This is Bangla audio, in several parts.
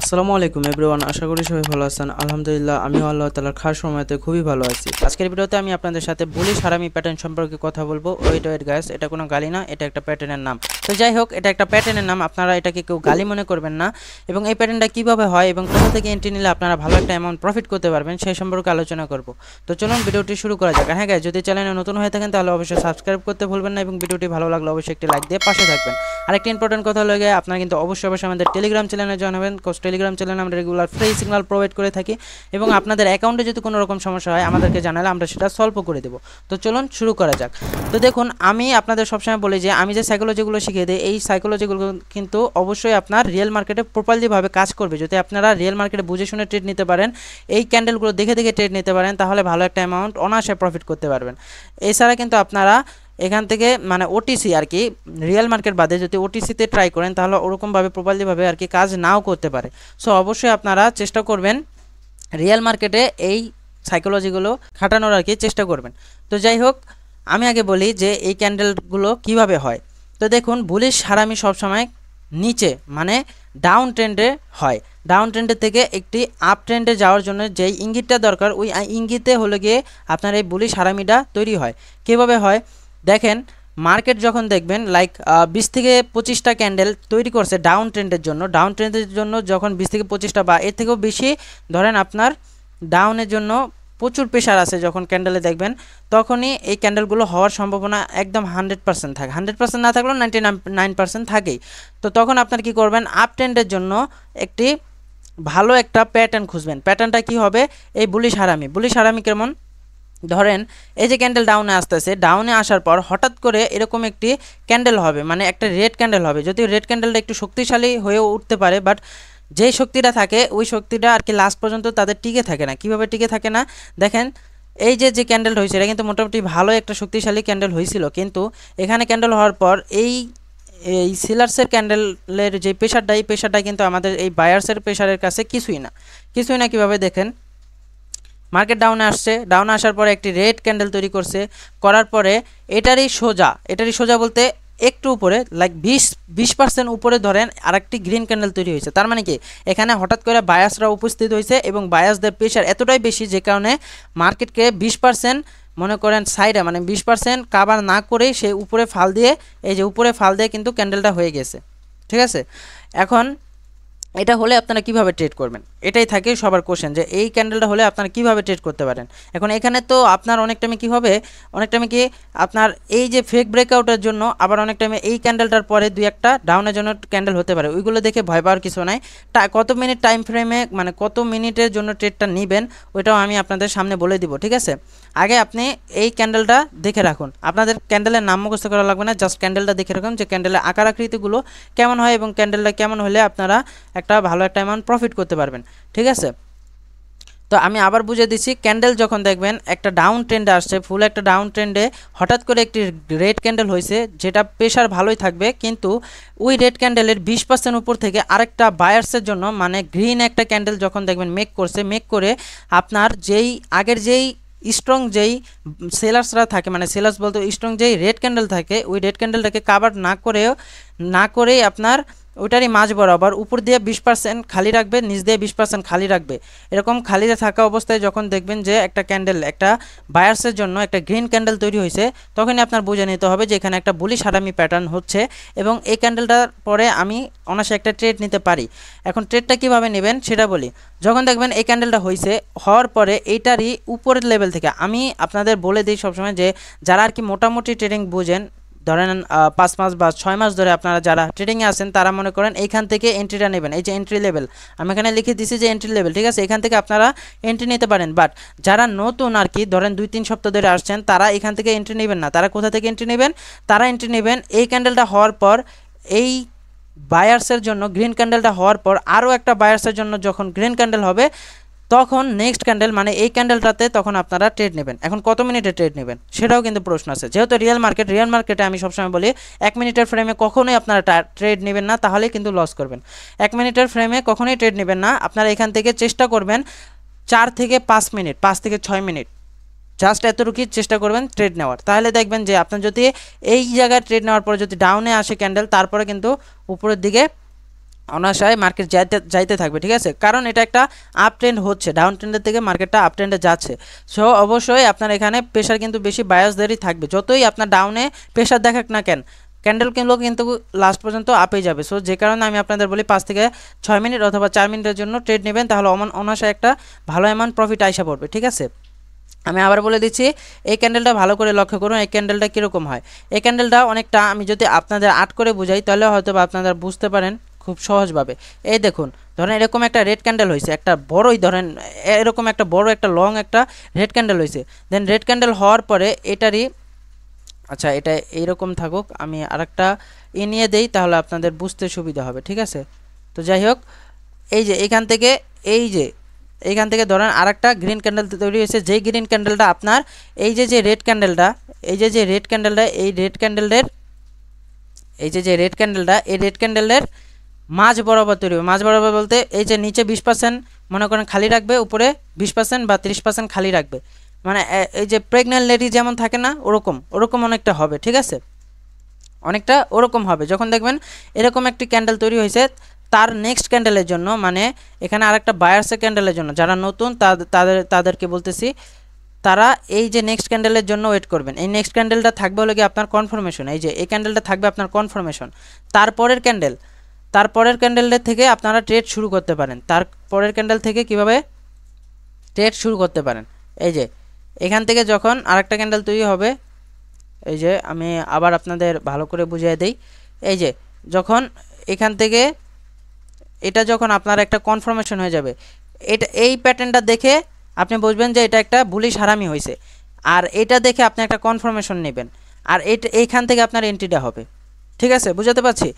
আসসালামু আলাইকুম এভরিওয়ান, আশা করি সবাই ভালো আছেন। আলহামদুলিল্লাহ আমিও আল্লাহ তাআলার খাস সময়তে খুবই ভালো আছি। আজকের ভিডিওতে আমি আপনাদের সাথে বুলিশ হারামি প্যাটার্ন সম্পর্কে কথা বলবো। ওয়েট গাইস, এটা কোনো গালি না, এটা একটা প্যাটার্নের নাম। তো যাই হোক, এটা একটা প্যাটার্নের নাম, আপনারা এটাকে কেউ গালি মনে করবেন না। এবং এই প্যাটার্নটা কিভাবে হয় এবং কোথা থেকে এন্ট্রি নিলে আপনারা ভালো একটা অ্যামাউন্ট প্রফিট করতে পারবেন সেই সম্পর্কে আলোচনা করব। তো চলুন ভিডিওটি শুরু করা যাক। হ্যাঁ গাইস, যদি চ্যানেলে নতুন হয়ে থাকেন তাহলে অবশ্যই সাবস্ক্রাইব করতে ভুলবেন না এবং ভিডিওটি ভালো লাগলে অবশ্যই একটি লাইক দিয়ে পাশে থাকবেন। আরেকটি ইম্পর্টেন্ট কথা হলো গিয়ে, আপনারা কিন্তু অবশ্যই আমাদের টেলিগ্রাম চ্যানেলে জয়েন হবেন। টেলিগ্রাম চ্যানেলে আমরা রেগুলার ফ্রি সিগন্যাল প্রোভাইড করে থাকি এবং আপনাদের অ্যাকাউন্টে যদি কোনো রকম সমস্যা হয় আমাদেরকে জানালে আমরা সেটা সলভ করে দেবো। তো চলুন শুরু করা যাক। তো দেখুন, আমি আপনাদের সবসময় বলি যে আমি যে সাইকোলজিগুলো শিখিয়ে দিই, এই সাইকোলজিগুলো কিন্তু অবশ্যই আপনার রিয়েল মার্কেটে প্রপারলিভাবে কাজ করবে। যদি আপনারা রিয়েল মার্কেটে বুঝে শুনে ট্রেড নিতে পারেন, এই ক্যান্ডেলগুলো দেখে দেখে ট্রেড নিতে পারেন, তাহলে ভালো একটা অ্যামাউন্ট অনায়াসে প্রফিট করতে পারবেন। এছাড়া কিন্তু আপনারা এখান থেকে মানে ওটিসি আর কি, রিয়েল মার্কেট বাদে যদি ওটিসিতে ট্রাই করেন তাহলে ওরকমভাবে প্রপারলিভাবে আর কি কাজ নাও করতে পারে। সো অবশ্যই আপনারা চেষ্টা করবেন রিয়েল মার্কেটে এই সাইকোলজিগুলো খাটানোর আর কি চেষ্টা করবেন। তো যাই হোক, আমি আগে বলি যে এই ক্যান্ডেলগুলো কিভাবে হয়। তো দেখুন, বুলিশ হারামি সবসময় নিচে মানে ডাউন ট্রেন্ডে হয়। ডাউন ট্রেন্ডের থেকে একটি আপ ট্রেন্ডে যাওয়ার জন্য যেই ইঙ্গিতটা দরকার, ওই ইঙ্গিতে হলো গিয়ে আপনার এই বুলিশ হারামিটা তৈরি হয়। কীভাবে হয় দেখেন, মার্কেট যখন দেখবেন লাইক 20 থেকে 25টা ক্যান্ডেল তৈরি করছে ডাউন ট্রেন্ডের জন্য, যখন 20 থেকে 25টা বা এর থেকেও বেশি ধরেন আপনার ডাউনের জন্য প্রচুর প্রেশার আছে, যখন ক্যান্ডেলে দেখবেন তখনই এই ক্যান্ডেলগুলো হওয়ার সম্ভাবনা একদম 100% থাকে। 100% না থাকলেও 99% থাকেই। তো তখন আপনার কি করবেন, আপ ট্রেন্ডের জন্য একটি ভালো একটা প্যাটার্ন খুঁজবেন। প্যাটার্নটা কি হবে, এই বুলিশ হারামি কেমন, ধরেন এই যে ক্যান্ডেল ডাউনে আসতেছে, ডাউনে আসার পর হঠাৎ করে এরকম একটি ক্যান্ডেল হবে, মানে একটা রেড ক্যান্ডেল হবে। যদিও রেড ক্যান্ডেলটা একটু শক্তিশালী হয়ে উঠতে পারে, বাট যেই শক্তিটা থাকে ওই শক্তিটা আর কি লাস্ট পর্যন্ত তাদের টিকে থাকে না। কিভাবে টিকে থাকে না দেখেন, এই যে ক্যান্ডেলটা হয়েছে এটা কিন্তু মোটামুটি ভালো একটা শক্তিশালী ক্যান্ডেল হয়েছিল, কিন্তু এখানে ক্যান্ডেল হওয়ার পর এই সেলার্সের ক্যান্ডেলের যে প্রেশারটা, এই প্রেশারটা কিন্তু আমাদের এই বায়ার্সের প্রেশারের কাছে কিছুই না। কিভাবে দেখেন, মার্কেট ডাউনে আসছে, ডাউনে আসার পরে একটি রেড ক্যান্ডেল তৈরি করার পরে এটারই সোজা বলতে একটু উপরে লাইক 20% উপরে ধরেন আরেকটি গ্রিন ক্যান্ডেল তৈরি হয়েছে। তার মানে কি, এখানে হঠাৎ করে বায়াসরা উপস্থিত হয়েছে এবং বায়াসদের প্রেশার এতটাই বেশি যে কারণে মার্কেটকে 20% মনে করেন সাইডে মানে 20% কাভার না করেই সে উপরে ফাল দিয়ে, এই যে উপরে ফাল দিয়ে কিন্তু ক্যান্ডেলটা হয়ে গেছে। ঠিক আছে, এখন এটা হলে আপনারা কিভাবে ট্রেড করবেন, এটাই থাকে সবার কোশ্চেন যে এই ক্যান্ডেলটা হলে আপনারা কিভাবে ট্রেড করতে পারেন। এখন এখানে তো আপনার অনেক টাইমে কি হবে, অনেক টাইমে কি আপনার এই যে ফেক ব্রেকআউটের জন্য আবার অনেক টাইমে এই ক্যান্ডেলটার পরে দুই একটা ডাউনের জন্য ক্যান্ডেল হতে পারে, ওইগুলো দেখে ভয় পাওয়ার কিছু নাই। কত মিনিট টাইম ফ্রেমে মানে কত মিনিটের জন্য ট্রেডটা নেবেন ওইটাও আমি আপনাদের সামনে বলে দিব। ঠিক আছে, আগে আপনি এই ক্যান্ডেলটা দেখে রাখুন, আপনাদের ক্যান্ডেলের নাম মুখস্থ করা লাগবে না, জাস্ট ক্যান্ডেলটা দেখে রাখুন যে ক্যান্ডেলের আকার আকৃতিগুলো কেমন হয় এবং ক্যান্ডেলটা কেমন হলে আপনারা একটা ভালো একটা অ্যামাউন্ট প্রফিট করতে পারবেন। ঠিক আছে, তো আমি আবার বুঝে দিচ্ছি, ক্যান্ডেল যখন দেখবেন একটা ডাউন ট্রেন্ডে আসছে, ফুল একটা ডাউন ট্রেন্ডে হঠাৎ করে একটি রেড ক্যান্ডেল হয়েছে যেটা প্রেশার ভালোই থাকবে, কিন্তু ওই রেড ক্যান্ডেলের 20% উপর থেকে আরেকটা বায়ার্সের জন্য মানে গ্রিন একটা ক্যান্ডেল যখন দেখবেন মেক করে আপনার আগের যেই স্ট্রং যেই সেলার্সরা থাকে, মানে সেলার্স বলতে স্ট্রং যেই রেড ক্যান্ডেল থাকে, ওই রেড ক্যান্ডেলটাকে কাভার না করেই আপনার ওইটারই মাঝ বরাবর উপর দিয়ে 20% খালি রাখবে, নিচ দিয়ে 20% খালি রাখবে। এরকম খালি থাকা অবস্থায় যখন দেখবেন যে একটা ক্যান্ডেল একটা বায়ার্সের জন্য একটা গ্রিন ক্যান্ডেল তৈরি হয়েছে, তখনই আপনার বুঝে নিতে হবে যে এখানে একটা বুলিশ হারামি প্যাটার্ন হচ্ছে এবং এই ক্যান্ডেলটার পরে আমি অনায়াসে একটা ট্রেড নিতে পারি। এখন ট্রেডটা কিভাবে নেবেন সেটা বলি। যখন দেখবেন এই ক্যান্ডেলটা হওয়ার পরে এইটারই উপরের লেভেল থেকে আমি আপনাদের বলে দিই সবসময় যে যারা আর কি মোটামুটি ট্রেডিং বুঝেন, ধরেন 5 মাস বা 6 মাস ধরে আপনারা যারা ট্রেডিংয়ে আছেন তারা মনে করেন এইখান থেকে এন্ট্রিটা নেবেন। এই যে এন্ট্রি লেভেল আমি এখানে লিখে দিছি যে এন্ট্রি লেভেল, ঠিক আছে, এখান থেকে আপনারা এন্ট্রি নিতে পারেন। বাট যারা নতুন আর কি ধরেন 2-3 সপ্তাহ ধরে আসছেন তারা এখান থেকে এন্ট্রি নেবেন না। তারা কোথা থেকে এন্ট্রি নেবেন, তারা এন্ট্রি নেবেন এই ক্যান্ডেলটা হওয়ার পর, এই বায়ার্সের জন্য গ্রিন ক্যান্ডেলটা হওয়ার পর আরও একটা বায়ার্সের জন্য যখন গ্রিন ক্যান্ডেল হবে তখন নেক্সট ক্যান্ডেল মানে এই ক্যান্ডেলটাতে তখন আপনারা ট্রেড নেবেন। এখন কত মিনিটে ট্রেড নেবেন সেটাও কিন্তু প্রশ্ন আছে। যেহেতু রিয়েল মার্কেটে আমি সবসময় বলি 1 মিনিটের ফ্রেমে কখনোই আপনারা ট্রেড নেবেন না, তাহলে কিন্তু লস করবেন। 1 মিনিটের ফ্রেমে কখনোই ট্রেড নেবেন না, আপনারা এখান থেকে চেষ্টা করবেন 4 থেকে 5 মিনিট, 5 থেকে 6 মিনিট, জাস্ট এতটুকুই চেষ্টা করবেন ট্রেড নেওয়ার। তাহলে দেখবেন যে আপনার যদি এই জায়গায় ট্রেড নেওয়ার পরে যদি ডাউনে আসে ক্যান্ডেল, তারপরে কিন্তু উপরের দিকে অনায়াসে মার্কেট যাইতে থাকবে, ঠিক আছে, কারণ এটা একটা আপ ট্রেন্ড হচ্ছে, ডাউন ট্রেন্ডের থেকে মার্কেটটা আপ ট্রেন্ডে যাচ্ছে। সো অবশ্যই আপনার এখানে প্রেশার কিন্তু বেশি বায়াসদেরই থাকবে, যতই আপনার ডাউনে প্রেশার দেখাক না কেন, ক্যান্ডেলগুলো কিন্তু লাস্ট পর্যন্ত আপে যাবে। সো যে কারণে আমি আপনাদের বলি 5 থেকে 6 মিনিট অথবা 4 মিনিটের জন্য ট্রেড নেবেন, তাহলে অনায়াসে একটা ভালো অ্যামাউন্ট প্রফিট আইসা পড়বে, ঠিক আছে। আমি আবার বলে দিচ্ছি, এই ক্যান্ডেলটা ভালো করে লক্ষ্য করুন, এই ক্যান্ডেলটা কীরকম হয়। এই ক্যান্ডেলটা অনেকটা, আমি যদি আপনাদের আর্ট করে বুঝাই তাহলে হয়তো বা আপনারা বুঝতে পারেন খুব সহজভাবে। এই দেখুন, ধরেন এরকম একটা রেড ক্যান্ডেল হয়েছে, একটা বড়ই, ধরেন এরকম একটা বড় একটা লং একটা রেড ক্যান্ডেল হয়েছে। দেন রেড ক্যান্ডেল হওয়ার পরে এটারই, আচ্ছা এটা এইরকম থাকুক, আমি আরেকটা নিয়ে দেই তাহলে আপনাদের বুঝতে সুবিধা হবে, ঠিক আছে। তো যাই হোক, এই যে এখান থেকে, এইখান থেকে ধরেন আরেকটা গ্রিন ক্যান্ডেল তৈরি হয়েছে, যেই গ্রিন ক্যান্ডেলটা আপনার এই যে রেড ক্যান্ডেলটা, এই যে রেড ক্যান্ডেলটা, এই রেড ক্যান্ডেলের, এই যে রেড ক্যান্ডেলটা, এই রেড ক্যান্ডেলের মাঝ বরাবর তৈরি হবে। মাঝ বরাবর বলতে এই যে নিচে 20% মনে করেন খালি রাখবে, উপরে 20% বা 30% খালি রাখবে, মানে এই যে প্রেগন্যান্ট লেডি যেমন থাকে না, ওরকম অনেকটা হবে, ঠিক আছে, অনেকটা ওরকম হবে। যখন দেখবেন এরকম একটি ক্যান্ডেল তৈরি হয়েছে, তার নেক্সট ক্যান্ডেলের জন্য, মানে এখানে আরেকটা বায়ার্সের ক্যান্ডেলের জন্য, যারা নতুন তাদেরকে বলতেছি, তারা এই যে নেক্সট ক্যান্ডেলের জন্য ওয়েট করবেন। এই নেক্সট ক্যান্ডেলটা থাকবে হলো কি আপনার কনফার্মেশন, এই যে এই ক্যান্ডেলটা থাকবে আপনার কনফার্মেশন। তারপরের ক্যান্ডেলের থেকে আপনারা ট্রেড শুরু করতে পারেন। তারপরের ক্যান্ডেল থেকে কিভাবে ট্রেড শুরু করতে পারেন, এই যে এখান থেকে যখন আরেকটা ক্যান্ডেল তৈরি হবে, এই যে আমি আবার আপনাদের ভালো করে বুঝিয়ে দেই, এই যে যখন এখান থেকে এটা যখন আপনার একটা কনফার্মেশন হয়ে যাবে, এই প্যাটার্নটা দেখে আপনি বুঝবেন যে এটা একটা বুলিশ হারামি হয়েছে, আর এটা দেখে আপনি একটা কনফার্মেশন নেবেন, আর এইখান থেকে আপনার এন্ট্রিটা হবে, ঠিক আছে, বুঝাতে পারছি।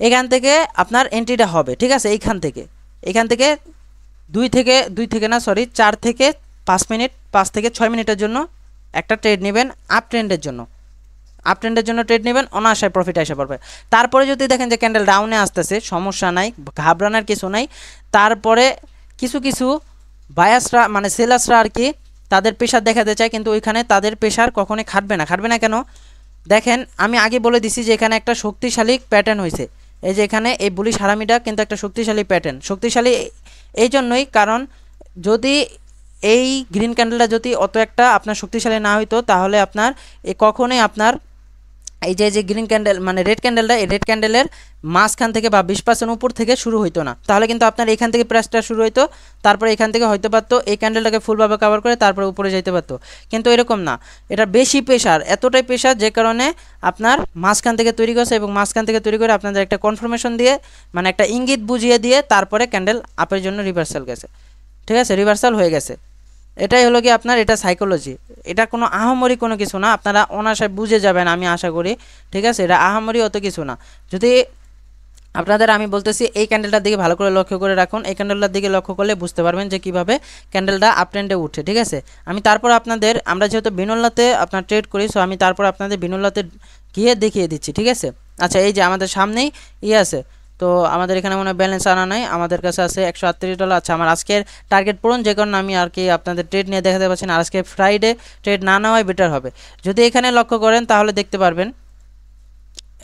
এখান থেকে আপনার এন্ট্রিটা হবে, ঠিক আছে, এখান থেকে 4 থেকে 5 মিনিট, 5 থেকে 6 মিনিটের জন্য একটা ট্রেড নেবেন, আপ ট্রেন্ডের জন্য ট্রেড নেবেন, অনায়াসে প্রফিট আসে পড়বে। তারপরে যদি দেখেন যে ক্যান্ডেল ডাউনে আসতেছে, সমস্যা নাই, ঘাবড়ানোর কিছু নাই। তারপরে কিছু বায়াসরা, মানে সেলার্সরা আর কি, তাদের প্রেশার দেখাতে চায়, কিন্তু ওইখানে তাদের প্রেশার কখনোই খাটবে না কেন, দেখেন আমি আগে বলে দিছি যে এখানে একটা শক্তিশালী প্যাটার্ন হয়েছে। এই যে এখানে এই বুলিশ হারামিটা কিন্তু একটা শক্তিশালী প্যাটার্ন, শক্তিশালী এই জন্যই, কারণ যদি এই গ্রিন ক্যান্ডেলটা যদি অত একটা আপনার শক্তিশালী না হইতো, তাহলে আপনার কখনোই আপনার এই যে গ্রিন ক্যান্ডেল, মানে রেড ক্যান্ডেলটা, এই রেড ক্যান্ডেলের মাঝখান থেকে বা 20% উপর থেকে শুরু হইতো না, তাহলে কিন্তু আপনার এখান থেকে প্রাইসটা শুরু হইতো, তারপরে এখান থেকে হয়তো পারতো এই ক্যান্ডেলটাকে ফুলভাবে কভার করে তারপরে উপরে যাইতে পারতো, কিন্তু এরকম না, এটা বেশি প্রেশার, এতটাই প্রেশার যে কারণে আপনার মাঝখান থেকে তৈরি করছে, এবং মাঝখান থেকে তৈরি করে আপনাদের একটা কনফার্মেশন দিয়ে, মানে একটা ইঙ্গিত বুঝিয়ে দিয়ে তারপরে ক্যান্ডেল আপের জন্য রিভার্সাল গেছে, ঠিক আছে, রিভার্সাল হয়ে গেছে। এটাই হলো কি আপনার, এটা সাইকোলজি, এটা কোনো আহামরি কোনো কিছু না, আপনারা অনায়াসে বুঝে যাবেন আমি আশা করি, ঠিক আছে, এটা আহামরি অত কিছু না। যদি আপনাদের আমি বলতেছি এই ক্যান্ডেলটার দিকে ভালো করে লক্ষ্য করে রাখুন, এই ক্যান্ডেলটার দিকে লক্ষ্য করলে বুঝতে পারবেন যে কীভাবে ক্যান্ডেলটা আপ ট্রেন্ডে উঠে, ঠিক আছে। আমি তারপর আপনাদের, আমরা যেহেতু বিনোল্লাতে আপনার ট্রেড করি, সো আমি তারপর আপনাদের বিনোল্লাতে গিয়ে দেখিয়ে দিচ্ছি, ঠিক আছে। আচ্ছা, এই যে আমাদের সামনেই আছে, তো আমাদের এখানে মনে হয় ব্যালেন্স আনা নাই, আমাদের কাছে আছে $138। আচ্ছা, আমার আজকের টার্গেট পূরণ, যে কারণে আমি আর কি আপনাদের ট্রেড নিয়ে দেখাতে পারছি না, আজকে ফ্রাইডে ট্রেড না নেওয়াই বেটার হবে। যদি এখানে লক্ষ্য করেন তাহলে দেখতে পারবেন,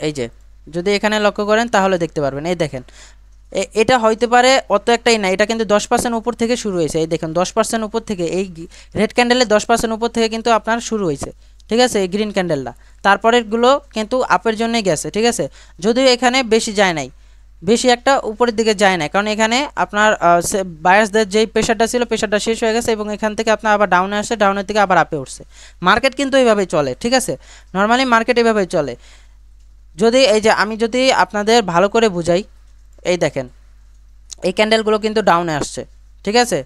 এই যে যদি এখানে লক্ষ্য করেন তাহলে দেখতে পারবেন, এই দেখেন এটা হইতে পারে অত একটাই না, এটা কিন্তু 10% উপর থেকে শুরু হয়েছে, এই দেখুন 10% উপর থেকে, এই রেড ক্যান্ডেলে 10% উপর থেকে কিন্তু আপনার শুরু হয়েছে, ঠিক আছে, এই গ্রিন ক্যান্ডেলটা, তারপরেরগুলো কিন্তু আপের জন্যই গেছে, ঠিক আছে, যদিও এখানে বেশি যায় নাই, বেশি একটা উপরের দিকে যায় না, কারণ এখানে আপনার বায়ার্সদের যেই প্রেশারটা ছিল, প্রেশারটা শেষ হয়ে গেছে, এবং এখান থেকে আপনার আবার ডাউনে আসছে, ডাউনের থেকে আবার আপে উঠছে। মার্কেট কিন্তু এইভাবেই চলে, ঠিক আছে, নর্মালি মার্কেট এইভাবেই চলে। যদি এই যে আমি যদি আপনাদের ভালো করে বুঝাই, এই দেখেন এই ক্যান্ডেলগুলো কিন্তু ডাউনে আসছে, ঠিক আছে,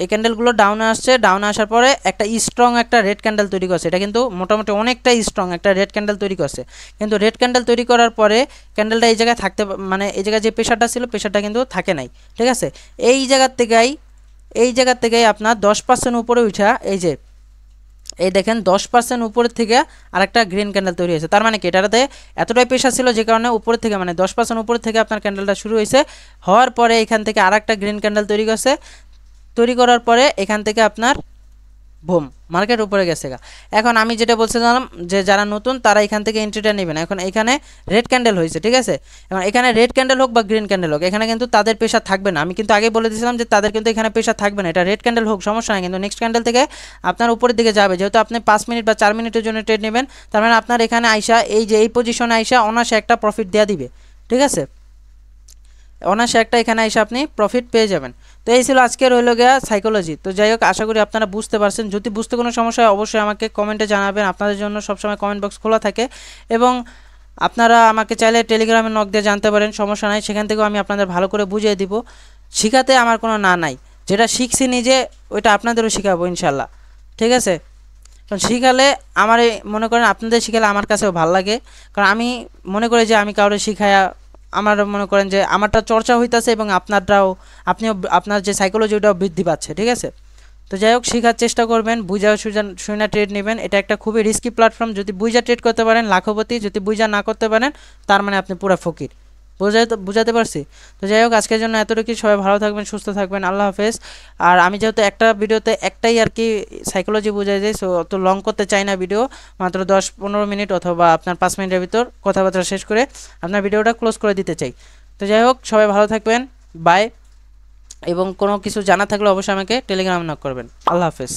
এই ক্যান্ডেলগুলো ডাউনে আসছে, ডাউনে আসার পরে একটা স্ট্রং একটা রেড ক্যান্ডেল তৈরি করছে, এটা কিন্তু মোটামুটি অনেকটা স্ট্রং একটা রেড ক্যান্ডেল তৈরি করছে, কিন্তু রেড ক্যান্ডেল তৈরি করার পরে ক্যান্ডেলটা এই জায়গায় থাকতে, মানে এই জায়গায় যে প্রেশারটা ছিল, প্রেশারটা কিন্তু থাকে নাই, ঠিক আছে। এই জায়গার থেকেই আপনার 10% উপরে উঠা, এই যে এই দেখেন 10% উপরের থেকে আরেকটা গ্রিন ক্যান্ডেল তৈরি হয়েছে, তার মানে কি এটাতে এতটাই প্রেশার ছিল যে কারণে উপরের থেকে, মানে 10% উপর থেকে আপনার ক্যান্ডেলটা শুরু হয়েছে, হওয়ার পরে এখান থেকে আরেকটা গ্রিন ক্যান্ডেল তৈরি করছে, তৈরি করার পরে এখান থেকে আপনার বুম, মার্কেট উপরে গেছে গা। এখন আমি যেটা বলছিলাম যে যারা নতুন তারা এখান থেকে এন্ট্রিটা নেবেন। এখন এখানে রেড ক্যান্ডেল হয়েছে, ঠিক আছে। এখন এখানে রেড ক্যান্ডেল হোক বা গ্রিন ক্যান্ডেল হোক, এখানে কিন্তু তাদের প্রেশার থাকবে না। আমি কিন্তু আগে বলে দিয়েছিলাম যে তাদের কিন্তু এখানে প্রেশার থাকবে না। এটা রেড ক্যান্ডেল হোক সমস্যা নেই, কিন্তু নেক্সট ক্যান্ডেল থেকে আপনার উপরের দিকে যাবে। যেহেতু আপনি 5 মিনিট বা 4 মিনিটের জন্য ট্রেড নেবেন, তার মানে আপনার এখানে আইসা এই যে এই পজিশনে আইসা অনায়াসে একটা প্রফিট দেওয়া দিবে, ঠিক আছে। অনায়াসে একটা এখানে এসে আপনি প্রফিট পেয়ে যাবেন। তো এই ছিল আজকের হইল গিয়া সাইকোলজি। তো যাই হোক, আশা করি আপনারা বুঝতে পারছেন। যদি বুঝতে কোনো সমস্যা হয় অবশ্যই আমাকে কমেন্টে জানাবেন। আপনাদের জন্য সবসময় কমেন্ট বক্স খোলা থাকে, এবং আপনারা আমাকে চাইলে টেলিগ্রামে নক দিয়ে জানতে পারেন, সমস্যা নাই। সেখান থেকেও আমি আপনাদের ভালো করে বুঝিয়ে দিব। শিখাতে আমার কোনো না নাই, যেটা শিখছি নিজে ওইটা আপনাদেরও শিখাবো ইনশাল্লাহ, ঠিক আছে। কারণ শিখালে আমার মনে করেন আপনাদের শিখালে আমার কাছেও ভালো লাগে, কারণ আমি মনে করি যে আমি কাউরে শিখায়া আমার মনে করেন যে আমারটা চর্চা হইতাছে, এবং আপনারটাও আপনিও আপনার যে সাইকোলজি ওটাও বৃদ্ধি পাচ্ছে, ঠিক আছে। তো যাই হোক, শেখার চেষ্টা করবেন, বুঝা শুনা ট্রেড নেবেন। এটা একটা খুবই রিস্কি প্ল্যাটফর্ম। যদি বুঝা ট্রেড করতে পারেন লাখপতি, যদি বুঝা না করতে পারেন তার মানে আপনি পুরো ফকির। বুঝাতে পারছি। তো যাই হোক, আজকের জন্য এতটুকু। সবাই ভালো থাকবেন, সুস্থ থাকবেন, আল্লাহ হাফেজ। আর আমি যেহেতু একটা ভিডিওতে একটাই আর কি সাইকোলজি বুঝাই যাই, সো অত লং করতে চাই না ভিডিও, মাত্র 10-15 মিনিট অথবা আপনার 5 মিনিটের ভিতর কথাবার্তা শেষ করে আপনার ভিডিওটা ক্লোজ করে দিতে চাই। তো যাই হোক, সবাই ভালো থাকবেন, বাই। এবং কোনো কিছু জানা থাকলে অবশ্যই আমাকে টেলিগ্রামে নক করবেন। আল্লাহ হাফেজ।